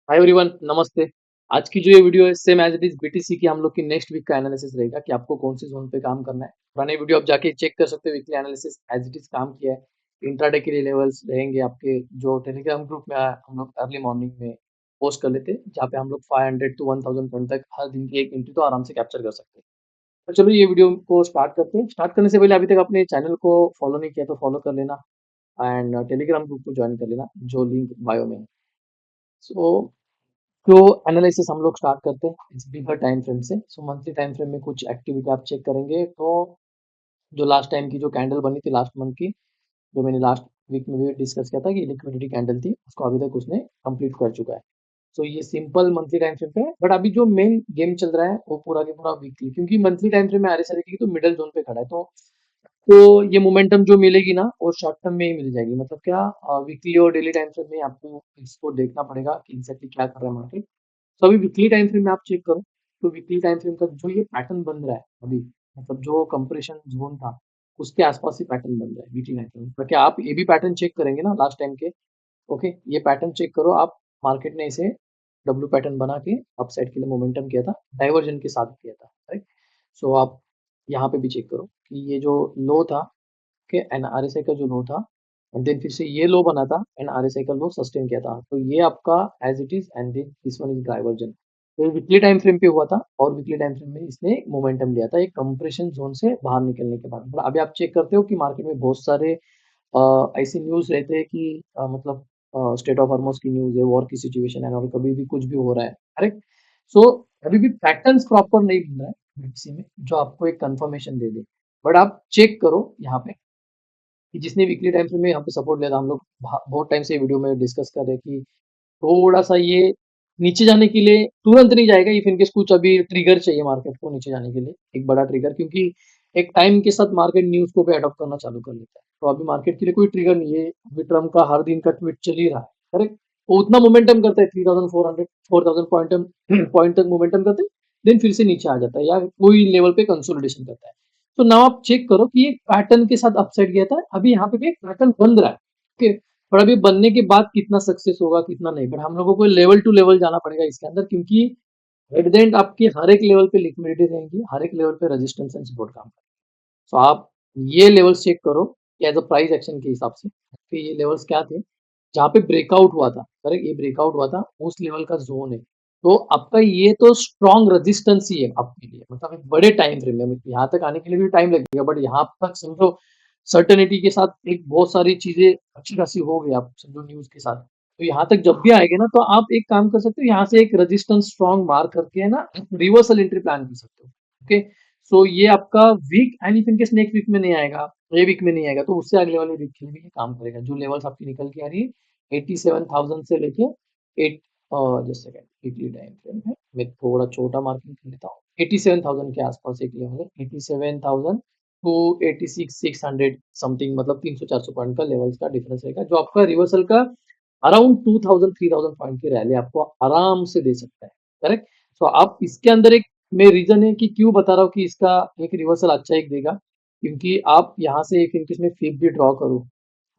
Hi everyone, नमस्ते। आज की जो ये वीडियो है same as it is BTC की हम लोग की नेक्स्ट वीक का एनालिसिस रहेगा कि आपको कौन सी जोन पे काम करना है। पुराने वीडियो आप जाके चेक कर सकते हो, weekly analysis as it is काम किया है। इंट्राडे के लिए लेवल्स रहेंगे आपके जो टेलीग्राम ग्रुप में हम लोग अर्ली मॉर्निंग में पोस्ट कर लेते हैं, जहाँ पे हम लोग 500 टू 1000 पॉइंट तक हर दिन की एक एंट्री तो आराम से कैप्चर कर सकते हैं। तो चलो ये वीडियो को स्टार्ट करते हैं। स्टार्ट करने से पहले अभी तक अपने चैनल को फॉलो नहीं किया तो फॉलो कर लेना एंड टेलीग्राम ग्रुप को ज्वाइन कर लेना, जो लिंक बायो में है। सो तो एनालिसिस हम लोग स्टार्ट करते हैं इस बिगर टाइम फ्रेम से। सो मंथली टाइम फ्रेम में कुछ एक्टिविटी आप चेक करेंगे तो जो लास्ट टाइम की जो कैंडल बनी थी लास्ट मंथ की, जो मैंने लास्ट वीक में भी डिस्कस किया था कि लिक्विडिटी कैंडल थी, उसको अभी तक उसने कंप्लीट कर चुका है। सो ये सिंपल मंथली टाइम फ्रेम पे है, बट अभी जो मेन गेम चल रहा है वो पूरा के पूरा वीकली, क्योंकि मंथली टाइम फ्रेम में आरएसआई देखिए तो मिडल जोन पे खड़ा है। तो ये मोमेंटम जो मिलेगी ना वो शॉर्ट टर्म में ही मिल जाएगी। मतलब क्या, वीकली और डेली टाइम फ्रेम में आपको इसको देखना पड़ेगा कि एग्जैक्टली क्या कर रहा है मार्केट। तो अभी वीकली टाइम फ्रेम में आप चेक करो तो वीकली टाइम फ्रेम का जो ये पैटर्न बन रहा है अभी, मतलब जो कंप्रेशन जोन था उसके आसपास ही पैटर्न बन रहा है वीकली टाइम फ्रेम। तो क्या आप ये भी पैटर्न चेक करेंगे ना लास्ट टाइम के? ओके, ये पैटर्न चेक करो आप। मार्केट ने इसे डब्ल्यू पैटर्न बना के अपसाइड के लिए मोमेंटम किया था, डाइवर्जन के साथ किया था, राइट। सो आप यहाँ पे भी चेक करो कि ये जो लो था के एंड आरएसआई का जो लो था, एंड देन फिर से ये लो बना था एंड आरएसआई का लो सस्टेन किया था। तो ये आपका as it is and then this one is divergence. तो वीकली टाइम फ्रेम पे हुआ था और वीकली टाइम फ्रेम में इसने मोमेंटम लिया था एक कंप्रेशन जोन से बाहर निकलने के बाद। मतलब अभी आप चेक करते हो कि मार्केट में बहुत सारे ऐसी न्यूज रहते हैं कि मतलब स्टेट ऑफ हार्मोस की न्यूज है, वॉर की सिचुएशन है, और कभी भी कुछ भी हो रहा है, करेक्ट। सो अभी भी पैटर्न्स प्रॉपर नहीं बन रहा है बीटीसी में जो आपको एक कंफर्मेशन दे दे। बट आप चेक करो यहाँ पे कि जिसने वीकली टाइम फ्रेम में यहाँ पे सपोर्ट लिया था, हम लोग बहुत टाइम से वीडियो में डिस्कस कर रहे हैं कि थोड़ा सा ये नीचे जाने के लिए तुरंत नहीं जाएगा। इफ इनकेस कुछ अभी ट्रिगर चाहिए मार्केट को नीचे जाने के लिए, एक बड़ा ट्रिगर, क्योंकि एक टाइम के साथ मार्केट न्यूज को भी अडॉप्ट करना चालू कर लेता है। तो अभी मार्केट के लिए कोई ट्रिगर नहीं है। अभी ट्रम्प का हर दिन का ट्वीट चल ही रहा है, करेक्ट। वो उतना मोमेंटम करता है 3400 4000 पॉइंट पॉइंट तक मोमेंटम करते हैं, देन फिर से नीचे आ जाता है या कोई लेवल पे कंसोलिडेशन करता है। तो नाउ आप चेक करो कि ये पैटर्न के साथ अपसाइड गया था, अभी यहाँ पे भी एक पैटर्न बन रहा है, ओके। और अभी बनने के बाद कितना सक्सेस होगा कितना नहीं, बट हम लोगों को लेवल टू लेवल जाना पड़ेगा इसके अंदर, क्योंकि एट द एंड आपके हर एक लेवल पे लिक्विडिटी रहेंगी, हर एक लेवल पे रेजिस्टेंस एंड सपोर्ट काम करेगा। सो आप ये लेवल्स चेक करो एज अ प्राइस एक्शन के हिसाब से कि ये लेवल्स क्या थे जहाँ पे ब्रेकआउट हुआ था, करेक्ट। ये ब्रेकआउट हुआ था उस लेवल का जोन है। तो आपका ये तो स्ट्रॉन्ग रेजिस्टेंस ही है आपके लिए, मतलब एक बड़े टाइम फ्रेम में यहाँ तक आने के लिए भी टाइम लगेगा, बट यहाँ तक समझो सर्टेनिटी के साथ एक बहुत सारी चीजें अच्छी खासी हो गई आप समझो न्यूज के साथ। तो यहाँ तक जब भी आएगा ना तो आप एक काम कर सकते हो, यहाँ से एक रेजिस्टेंस स्ट्रॉन्ग मार्क करके है ना रिवर्सल एंट्री प्लान कर सकते हो, ओके। सो ये आपका week and if in case next week में नहीं आएगा, ये वीक में नहीं आएगा, तो उससे अगले वाले वीक के लिए भी ये काम करेगा। जो लेवल्स आपकी निकल के आ रही है 87,000 से लेके at just second weekly time frame है, मैं थोड़ा छोटा मार्किंग कर लेता हूँ। 87,000 के आसपास एक लेवल है, 87,000 टू 86,600 समथिंग, मतलब 300-400 पॉइंट का लेवल्स का डिफरेंस रहेगा, जो आपका रिवर्सल का अराउंड 2000-3000 पॉइंट की रैली आपको आराम से दे सकता है, करेक्ट। सो आप इसके अंदर एक, मैं रीजन है कि क्यों बता रहा हूँ कि इसका एक रिवर्सल अच्छा एक देगा, क्योंकि आप यहाँ से एक इनकेस में फीब भी ड्रॉ करो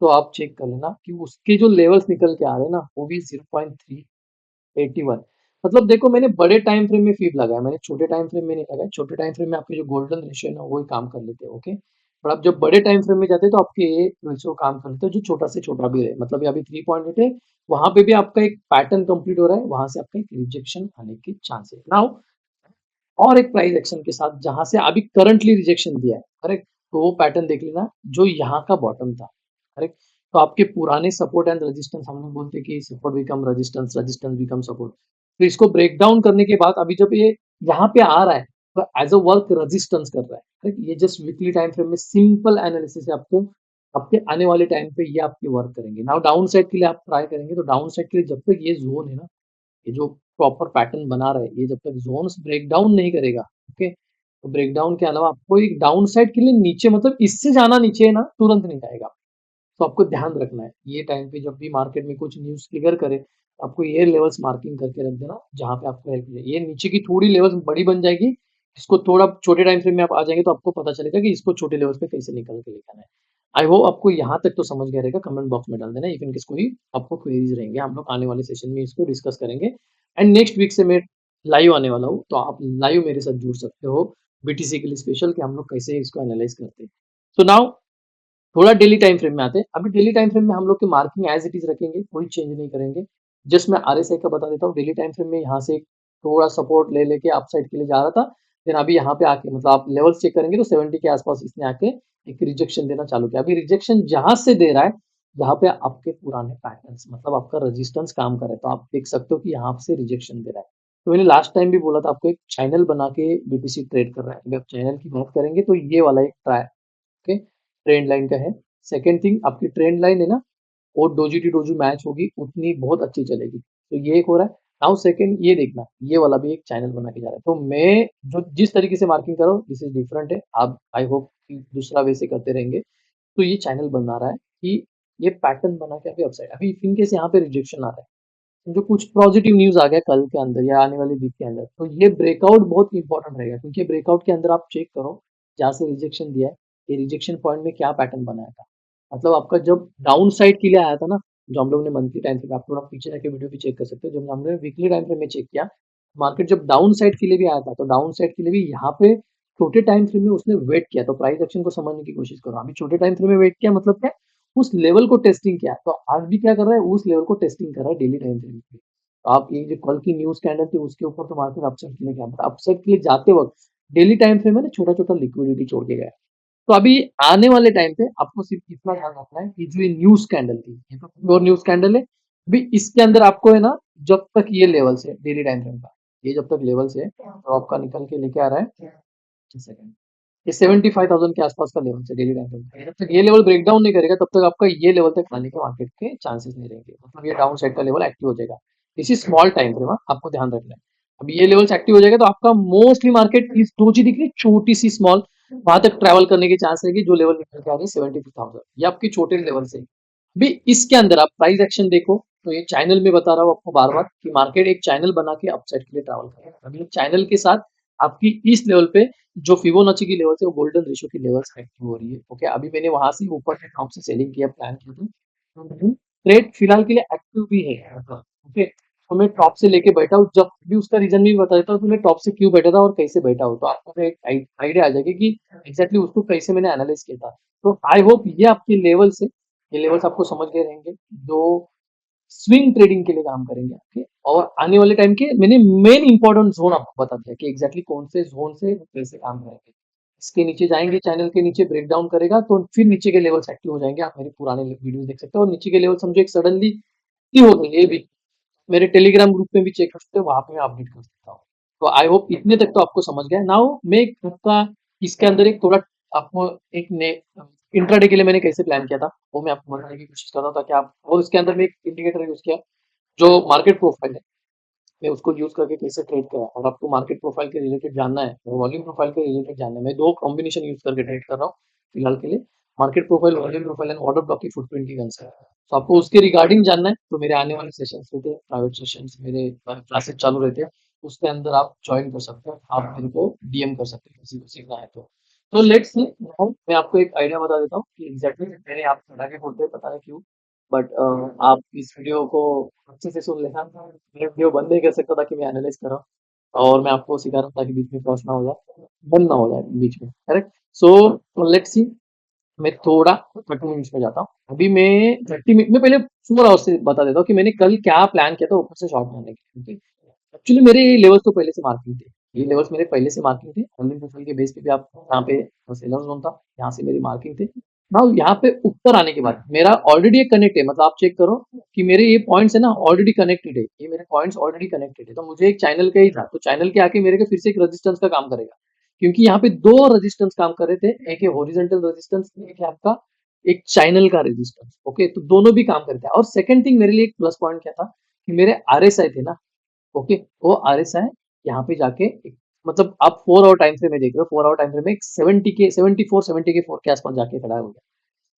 तो आप चेक कर लेना कि उसके जो लेवल्स निकल के आ रहे हैं ना वो भी 0.381। मतलब देखो, मैंने बड़े टाइम फ्रेम में फीब लगाया, मैंने छोटे टाइम फ्रेम में नहीं लगाया। छोटे टाइम फ्रेम में आपके जो गोल्डन रेशियो है ना वही काम कर लेते हैं, ओके। पर आप जब बड़े टाइम फ्रेम में जाते हैं तो आपके ये रेशियो काम कर लेते हैं जो छोटा से छोटा भी रहे। मतलब ये अभी 3.8 है, वहां पे भी आपका एक पैटर्न कंप्लीट हो रहा है, वहां से आपका एक रिजेक्शन आने की चांस है नाउ। और एक प्राइस एक्शन के साथ जहां से अभी करंटली रिजेक्शन दिया है, करेक्ट। तो वो पैटर्न देख लेना जो यहाँ का बॉटम था, करेक्ट। तो आपके पुराने सपोर्ट एंड रेजिस्टेंस, हम लोग बोलते हैं कि support become resistance, resistance become support. तो इसको ब्रेक डाउन करने के बाद अभी जब ये यहाँ पे आ रहा है तो एज अ वर्क रेजिस्टेंस कर रहा है, करेक्ट। ये जस्ट वीकली टाइम फ्रेम में सिंपल एनालिसिस है, आपको आपके आने वाले टाइम पे ये आपकी वर्क करेंगे। नाउ डाउन साइड के लिए आप ट्राई करेंगे तो डाउन साइड के लिए जब तक ये जोन है ना, ये जो प्रॉपर पैटर्न बना रहा है, ये जब तक जोन्स ब्रेक डाउन नहीं करेगा, ओके। तो ब्रेक डाउन के अलावा आपको एक डाउन साइड के लिए नीचे, मतलब इससे जाना नीचे है ना, तुरंत नहीं जाएगा। तो आपको ध्यान रखना है ये टाइम पे जब भी मार्केट में कुछ न्यूज ट्रिगर करे तो आपको ये लेवल्स मार्किंग करके रख देना जहां पे आपको हेल्प मिले। ये नीचे की थोड़ी लेवल्स बड़ी बन जाएगी, इसको थोड़ा छोटे टाइम फ्रेम में आप आ जाएंगे तो आपको पता चलेगा कि इसको छोटे लेवल्स पे कैसे निकल के लेकर आना है। आई होप आपको यहाँ तक तो समझ गया रहेगा, कमेंट बॉक्स में डाल देना इफ इन केस कोई आपको क्वेरीज रहेंगे, हम लोग आने वाले सेशन में इसको डिस्कस करेंगे। एंड नेक्स्ट वीक से मैं लाइव आने वाला हूँ, तो आप लाइव मेरे साथ जुड़ सकते हो बीटीसी के लिए स्पेशल, कि हम लोग कैसे इसको एनालाइज करते हैं। सो नाउ थोड़ा डेली टाइम फ्रेम में आते हैं। अभी डेली टाइम फ्रेम में हम लोग की मार्किंग एज इट इज रखेंगे, कोई चेंज नहीं करेंगे। जस्ट मैं आरएसआई का बता देता हूँ। डेली टाइम फ्रेम में यहाँ से थोड़ा सपोर्ट ले लेके अपसाइड के लिए जा रहा था, फिर अभी यहाँ पे आके मतलब आप लेवल्स चेक करेंगे तो 70 के आसपास इसने आके एक रिजेक्शन देना चालू किया। अभी रिजेक्शन जहां से दे रहा है, यहाँ पे आपके पुराने पैटर्न्स मतलब आपका रेजिस्टेंस काम कर रहा है, तो आप देख सकते हो कि यहाँ से रिजेक्शन दे रहा है। तो मैंने लास्ट टाइम भी बोला था आपको, एक चैनल बना के बीटीसी ट्रेड कर रहा है। अगर आप चैनल की बात करेंगे तो ये वाला एक ट्राई, ओके, ट्रेंड लाइन का है। सेकेंड थिंग, आपकी ट्रेंड लाइन है ना, वो डोजी टू डोजी मैच होगी उतनी बहुत अच्छी चलेगी, तो ये एक हो रहा है। नाउ सेकंड ये देखना, ये वाला भी एक चैनल बना के जा रहा है। तो मैं जो जिस तरीके से मार्किंग कर रहा हूँ दिस इज डिफरेंट है, आप आई होप कि दूसरा वे से करते रहेंगे। तो ये चैनल बना रहा है कि ये पैटर्न बना के अभी अपसाइड, अभी इनकेस यहाँ पे रिजेक्शन आ रहा है, जो कुछ पॉजिटिव न्यूज आ गया कल के अंदर या आने वाले वीक के अंदर, तो ये ब्रेकआउट बहुत इंपॉर्टेंट रहेगा, क्योंकि ब्रेकआउट के अंदर आप चेक करो जहाँ से रिजेक्शन दिया है, ये रिजेक्शन पॉइंट में क्या पैटर्न बनाया था। मतलब आपका जब डाउन साइड के लिए आया था ना, जो हम लोग ने मंथली टाइम फ्रेम, आप थोड़ा पीछे जाके वीडियो भी चेक कर सकते हो, जब हमने वीकली टाइम फ्रेम में चेक किया, मार्केट जब डाउन साइड के लिए भी आया था, तो डाउन साइड के लिए भी यहाँ पे छोटे टाइम फ्रेम में उसने वेट किया। तो प्राइस एक्शन को समझने की कोशिश करो, अभी छोटे टाइम फ्रेम में वेट किया मतलब क्या, उस लेवल को टेस्टिंग किया। तो आज भी क्या कर रहा है, उस लेवल को टेस्टिंग कर रहा है डेली टाइम फ्रेम पे। तो आप ये जो कल की न्यूज कैंडल थी उसके ऊपर तो मार्केट अपसाइड के लिए गया, अपसाइड के लिए जाते वक्त डेली टाइम फ्रेम में ना छोटा छोटा लिक्विडिटी छोड़ के गया। तो अभी आने वाले टाइम पे आपको सिर्फ इतना ध्यान रखना है कि जो ये न्यूज कैंडल थी, ये तो प्योर न्यूज कैंडल है। अभी इसके अंदर आपको है ना, जब तक ये लेवल्स है डेली टाइम फ्रेम का, ये जब तक लेवल्स है तो आपका निकल के लेके आ रहा है, एक सेकंड, ये 75,000 के आसपास का लेवल है डेली टाइम फ्रेम का। जब तक ये लेवल ब्रेक डाउन नहीं करेगा तब तक आपका ये लेवल तक आने के मार्केट के चांसेस नहीं रहेंगे, मतलब ये डाउन साइड का लेवल एक्टिव हो जाएगा। इसी स्मॉल टाइम फ्रेम, आपको ध्यान रखना है। अब ये लेवल्स एक्टिव हो जाएगा तो आपका मोस्टली मार्केट इस डोजी दिख रही है छोटी सी स्मॉल, वहां तक ट्रैवल करने की चांस रहेगी। जो लेवल निकल के आ रही है 72,000, ये आपकी छोटे लेवल से। अभी इसके अंदर आप प्राइस एक्शन देखो, तो ये चैनल में बता रहा हूँ आपको बार बार कि मार्केट एक चैनल बना के अपसाइड के लिए ट्रैवल कर रहा है। अभी चैनल के साथ आपकी इस लेवल पे जो फिबोनाची की लेवल है, वो गोल्डन रेशियो की लेवल्स एक्टिव हो रही है। ओके, अभी मैंने वहां से ऊपर के टॉप से सेलिंग किया, प्लान किया था। ट्रेड फिलहाल के लिए एक्टिव भी है, ओके। तो मैं टॉप से लेके बैठा हूँ, जब भी उसका रीजन भी बता देता हूँ, तो मैं टॉप से क्यों बैठा था और कैसे बैठा हूँ, तो आपको एक आइडिया आ जाएगा कि एग्जैक्टली उसको कैसे मैंने एनालाइज किया था। तो आई होप ये आपके लेवल से, ये लेवल्स आपको समझ गए रहेंगे, जो स्विंग ट्रेडिंग के लिए काम करेंगे आपके। और आने वाले टाइम के मैंने मेन इंपॉर्टेंट जोन आपको बता दिया कि एग्जैक्टली कौन से जोन से कैसे काम करेंगे। इसके नीचे जाएंगे, चैनल के नीचे ब्रेक डाउन करेगा तो फिर नीचे के लेवल्स एक्टिव हो जाएंगे। आप मेरे पुराने वीडियो देख सकते हो, और नीचे के लेवल समझो एक सडनली ही हो गई, ये भी मेरे टेलीग्राम ग्रुप में भी चेक कर सकते हो, वहां पे मैं अपडेट कर सकता हूँ। तो आई होप इतने तक तो आपको समझ गया। नाउ मैं आपका इसके अंदर एक थोड़ा आपको एक इंट्राडे के लिए मैंने कैसे प्लान किया था वो मैं आपको बताने की कोशिश कर रहा हूँ, ताकि आप, और इसके अंदर में एक इंडिकेटर यूज किया जो मार्केट प्रोफाइल है, मैं उसको यूज करके कैसे ट्रेड करा। और आपको मार्केट प्रोफाइल के रिलेटेड जानना है, वॉल्यूम प्रोफाइल के रिलेटेड जानना है, मैं दो कॉम्बिनेशन यूज करके ट्रेड कर रहा हूँ फिलहाल के लिए, market profile, volume profile and order block की फुटप्रिंट की कंसेप्ट। तो आपको उसके रिगार्डिंग जानना है तो मेरे आने वाले सेशंस रहते हैं, प्राइवेट सेशंस मेरे क्लासेस चालू रहते हैं, उसके अंदर आप ज्वाइन कर सकते हो, आप मेरे को डीएम कर सकते हो किसी को सीखना है तो लेट्स सी। मैं आपको एक आइडिया बता देता हूँ कि एग्जैक्टली मेरे आप चढ़ा के बोलते हैं, पता नहीं क्यों, बट आप इस वीडियो को अच्छे से सुन लेना। मैं वीडियो बंद नहीं कर सकता था कि मैं एनालाइज कर रहा हूँ, और मैं आपको सिखा रहा था कि बीच में क्रॉस ना हो जाए, बंद ना हो जाए बीच में, करेक्ट। सो लेट्स सी, मैं थोड़ा 30 मिनट्स में जाता हूँ। अभी मैं 30 मिनट में पहले 4 आवर्स से बता देता हूँ कि मैंने कल क्या प्लान किया था ऊपर से शॉर्ट मारने के। एक्चुअली मेरे लेवल्स तो पहले से मार्किंग थे, ये लेवल्स मेरे पहले से मार्किंग थे, ऑनलाइन प्रोफाइल के बेस पे भी आप यहाँ पे सेलर जोन था, यहाँ से मेरी मार्किंग थे। नाउ यहाँ पे ऊपर आने के बाद मेरा ऑलरेडी एक कनेक्ट है, मतलब आप चेक करो कि मेरे ये पॉइंट्स है ना ऑलरेडी कनेक्टेड है, ये मेरे पॉइंट्स ऑलरेडी कनेक्टेड है। तो मुझे एक चैनल का ही था, तो चैनल के आके मेरे को फिर से एक रेजिस्टेंस का काम करेगा, क्योंकि यहाँ पे दो रेजिस्टेंस काम कर रहे थे, एक है हॉरिजॉन्टल रेजिस्टेंस, एक है आपका एक चैनल का रेजिस्टेंस। ओके, तो दोनों भी काम करते हैं। और सेकंड थिंग मेरे लिए एक प्लस पॉइंट क्या था कि मेरे आरएसआई थे ना, ओके, वो आरएसआई यहाँ पे जाके मतलब आप 4 आवर टाइम फ्रेम में देख रहे हो, 4 आवर टाइम फ्रेम में 70 के 74 70 के 4 के आसपास जाके खड़ा हो गया।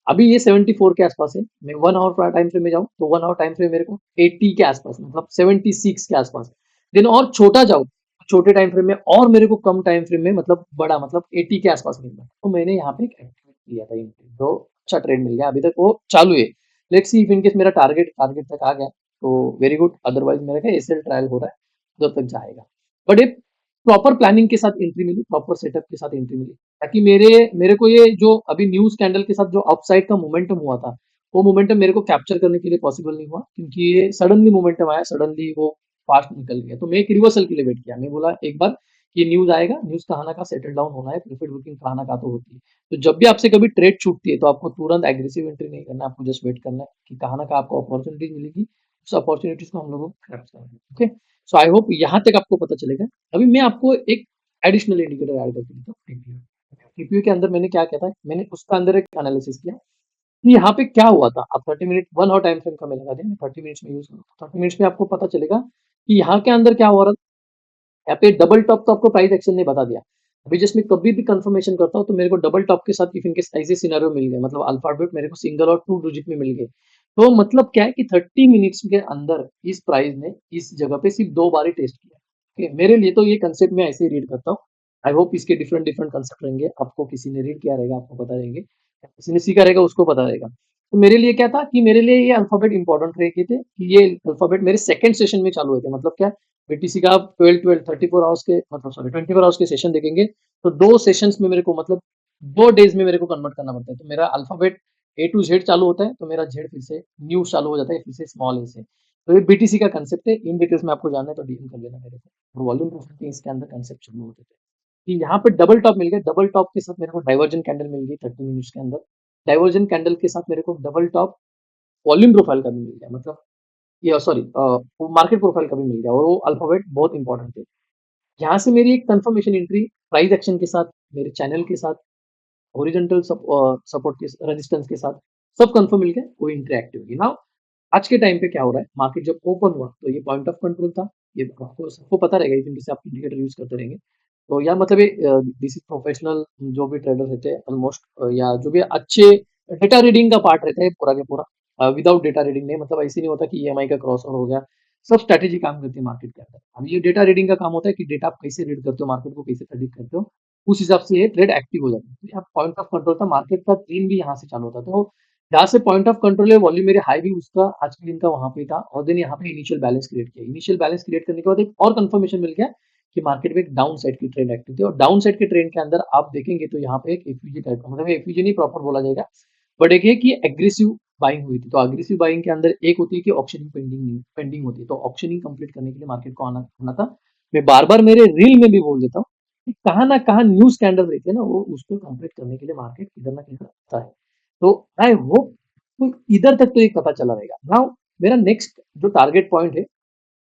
अभी ये 74 के आसपास है, मैं 1 आवर टाइम फ्रेम में जाऊं तो 1 आवर टाइम फ्रेम मेरे को 80 के आसपास, मतलब 76 के आसपास है। देन और छोटा जाऊं, छोटे टाइम फ्रेम में, और मेरे को कम टाइम फ्रेम में मतलब बड़ा, मतलब 80 के आसपास मिल रहा है। तो मैंने यहाँ पे एक एक्टिवेट किया था, तो अच्छा ट्रेड मिल गया, अभी तक वो चालू है। Let's see if in case मेरा टारगेट टारगेट तक आ गया तो वेरी गुड, अदरवाइज मेरा क्या एसएल ट्रायल हो रहा है, उधर तक जाएगा। बट एक प्रॉपर प्लानिंग के साथ एंट्री मिली, प्रॉपर सेटअप के साथ एंट्री मिली, ताकि मेरे मेरे को ये जो अभी न्यूज कैंडल के साथ जो अपसाइड का मोमेंटम हुआ था, वो मोमेंटम मेरे को कैप्चर करने के लिए पॉसिबल नहीं हुआ, क्योंकि ये सडनली मोमेंटम आया, सडनली वो फास्ट निकल गया। तो मैं एक रिवर्सल के लिए वेट किया, मैं बोला एक बार कि न्यूज आएगा, न्यूज कहाँ ना कहाँ सेटल डाउन होना है, प्रॉफिट बुकिंग कहाँ ना कहाँ तो होती है। तो जब भी आपसे कभी ट्रेड छूटती है तो आपको तुरंत एग्रेसिव एंट्री नहीं करना, आपको जस्ट वेट करना है कि कहाँ ना कहाँ आपको अपॉर्चुनिटीज मिलेगी, उस अपॉर्चुनिटीज को हम लोगों को ग्रैब करना है। ओके, सो आई होप यहाँ तक आपको पता चलेगा। अभी मैं आपको एक एडिशनल इंडिकेटर ऐड करके देता हूँ, टीपीयू। टीपीयू के अंदर मैंने क्या किया था, मैंने उसका अंदर एक एनालिसिस किया कि यहाँ पे क्या हुआ था। आप 30 मिनट 1 आवर टाइम फ्रेम का मैं लगा दिया, मैं 30 मिनट्स में यूज करूँ, 30 मिनट्स में आपको पता चलेगा कि यहाँ के अंदर क्या हो रहा था। यहाँ पे डबल टॉप तो आपको प्राइस एक्शन ने बता दिया। अभी जस्ट मैं कभी भी कंफर्मेशन करता हूँ तो मेरे को डबल टॉप के साथ इफ इनकेस ऐसे सिनेरियो मिल गए, मतलब अल्फाबेट मेरे को सिंगल और 2 डिजिट में मिल गए, तो मतलब क्या है कि 30 मिनट्स के अंदर इस प्राइस ने इस जगह पे सिर्फ 2 बार ही टेस्ट किया। ओके, मेरे लिए तो ये कंसेप्ट मैं ऐसे ही रीड करता हूँ। आई होप इसके डिफरेंट डिफरेंट कंसेप्ट रहेंगे, आपको किसी ने रीड किया रहेगा आपको पता रहेंगे, किसी ने सीखा रहेगा उसको पता रहेगा। तो मेरे लिए क्या था कि मेरे लिए ये अल्फाबेट इंपॉर्टेंट रहे थे कि ये अल्फाबेट मेरे सेकंड सेशन में चालू हुए थे। मतलब क्या, बीटीसी का आप 12 12 34 आवर्स के, मतलब सॉरी 24 आवर्स के सेशन देखेंगे तो 2 सेशंस में मेरे को, मतलब 2 डेज में मेरे को कन्वर्ट करना पड़ता है। तो मेरा अल्फाबेट ए टू जेड चालू होता है, तो मेरा जेड फिर से न्यू चालू हो जाता है, फिर से स्मॉल ए से। तो ये बीटीसी का कंसेप्ट है, इन डिटेल्स में आपको जानना है तो डीएम कर लेना मेरे को। और वॉल्यूम प्रोफाइल के इसके अंदर कंसेप्ट शुरू होते थे कि यहाँ पे डबल टॉप मिल गया, डबल टॉप के साथ मेरे को डाइवर्जन कैंडल मिल गई 30 मिनट्स के अंदर। डाइवर्जन कैंडल के साथ मेरे को डबल टॉप वॉल्यूम प्रोफाइल का भी मिल गया, मतलब ये सॉरी मार्केट प्रोफाइल का भी मिल गया, और वो अल्फाबेट बहुत इंपॉर्टेंट है। यहाँ से मेरी एक कंफर्मेशन एंट्री प्राइस एक्शन के साथ, मेरे चैनल के साथ, हॉरिजॉन्टल सपोर्ट के रेजिस्टेंस के साथ, सब कंफर्म मिल गया, वो एंट्री एक्टिव होगी। नाउ आज के टाइम पे क्या हो रहा है, मार्केट जब ओपन हुआ तो ये पॉइंट ऑफ कंट्रोल था, ये आपको सबको पता रहेगा, इवन जैसे आप इंडिकेटर यूज करते रहेंगे। तो या मतलब ये दिस इज प्रोफेशनल, जो भी ट्रेडर रहते हैं ऑलमोस्ट, या जो भी अच्छे डेटा रीडिंग का पार्ट रहता है पूरा के पूरा, विदाउट डेटा रीडिंग नहीं, मतलब ऐसे नहीं होता कि ईएमआई का क्रॉस ओवर हो गया। सब स्ट्रैटेजी काम करती है मार्केट के अंदर। अब ये डेटा रीडिंग का काम होता है कि डेटा आप कैसे रीड करते हो, मार्केट को कैसे प्रेडिक्ट करते हो, उस हिसाब से ये ट्रेड एक्टिव हो जाता है। तो यहाँ पॉइंट ऑफ कंट्रोल था, मार्केट का ट्रेंड भी यहाँ से चालू होता है। तो जहाँ से पॉइंट ऑफ कंट्रोल है, वॉल्यूम मेरे हाई भी उसका आज के दिन का वहां पे था, और देन यहाँ पे इनिशियल बैलेंस क्रिएट किया। इनिशियल बैलेंस क्रिएट करने के बाद एक और कंफर्मेशन मिल गया कि मार्केट में एक डाउन साइड की ट्रेंड एक्टिव थी, और डाउन साइड के ट्रेंड के अंदर आप देखेंगे तो यहाँ पे एक एफयूजी टाइप का, मतलब एफयूजी नहीं प्रॉपर बोला जाएगा, बट एक है कि एग्रेसिव बाइंग हुई थी। तो एग्रेसिव बाइंग के अंदर एक होती है कि ऑप्शनिंग पेंडिंग पेंडिंग होती है, तो ऑप्शनिंग कंप्लीट करने के लिए मार्केट को आना आना था। मैं बार बार मेरे रील में भी बोल देता हूँ कि कहाँ ना कहाँ न्यूज कैंडल रहती है ना, वो उसको कंप्लीट करने के लिए मार्केट किधर ना किधर आता है। तो आई होप तो इधर तक तो एक पता चला रहेगा। नाउ मेरा नेक्स्ट जो टारगेट पॉइंट है,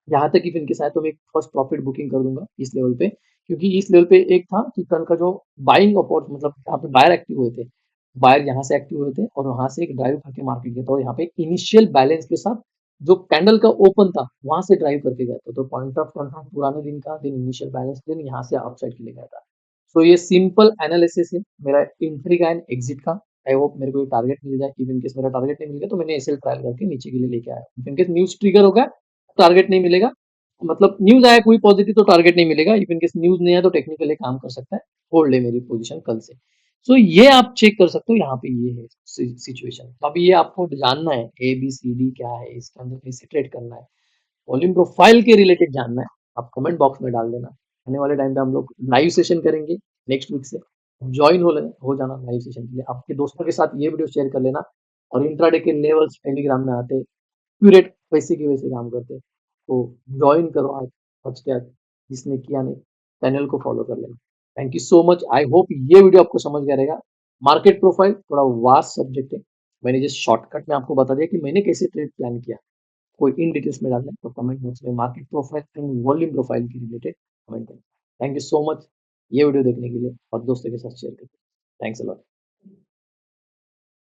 यहाँ तक कि इनकेस आए तो मैं फर्स्ट प्रॉफिट बुकिंग कर दूंगा इस लेवल पे, क्योंकि इस लेवल पे एक था कि कल का जो बाइंग अपॉर्ट, मतलब यहाँ पे बायर एक्टिव हुए थे, बायर यहाँ से एक्टिव हुए थे और वहां से एक ड्राइव करके मार्केट गया था, और यहाँ पे इनिशियल बैलेंस के साथ जो कैंडल का ओपन था वहां से ड्राइव करके गया था। तो पॉइंट ऑफ कंट्रोल पुराने दिन का, दिन इनिशियल बैलेंस, दिन यहाँ से अपसाइड के लिए गया था। सो ये सिंपल एनालिसिस है मेरा एंट्री का एंड एग्जिट का। आई होप मेरे को ये टारगेट मिल जाए, इवन केस मेरा टारगेट नहीं मिल गया तो मैंने एसएल ट्रायल करके नीचे के लिए लेके आया। इवन केस न्यूज ट्रिगर होगा, टारगेट नहीं मिलेगा, मतलब न्यूज आया कोई पॉजिटिव तो टारगेट नहीं मिलेगा, इवन केस न्यूज नहीं आया तो टेक्निकली काम कर सकता है, होल्ड है मेरी पोजीशन कल से। सो ये आप चेक कर सकते हो, यहाँ पे ये है सिचुएशन। तो अभी ये आपको जानना है ए बी सी डी क्या है, इसके अंदर कैसे ट्रेड करना है, वॉल्यूम प्रोफाइल के रिलेटेड जानना है, आप कमेंट बॉक्स में डाल देना। आने वाले टाइम पे हम लोग लाइव सेशन करेंगे नेक्स्ट वीक से, ज्वाइन हो जाना लाइव सेशन के लिए, आपके दोस्तों के साथ ये वीडियो शेयर कर लेना। और इंट्राडे के लेवल्स टेलीग्राम में आते, एक्यूरेट वैसे के वैसे काम करते, तो ज्वाइन करो आज, आज क्या, जिसने किया नहीं चैनल को फॉलो कर लेना। Thank you so much, I hope ये वीडियो आपको समझ गया रहेगा। मार्केट प्रोफाइल थोड़ा वास्ट सब्जेक्ट है, मैंने जस्ट शॉर्टकट में आपको बता दिया कि मैंने कैसे ट्रेड प्लान किया। कोई इन डिटेल्स में डालना है तो कमेंट बॉक्स में market profile and volume profile के रिलेटेड कमेंट करें। थैंक यू सो मच ये वीडियो देखने के लिए, और दोस्तों के साथ शेयर करें। Thanks a lot.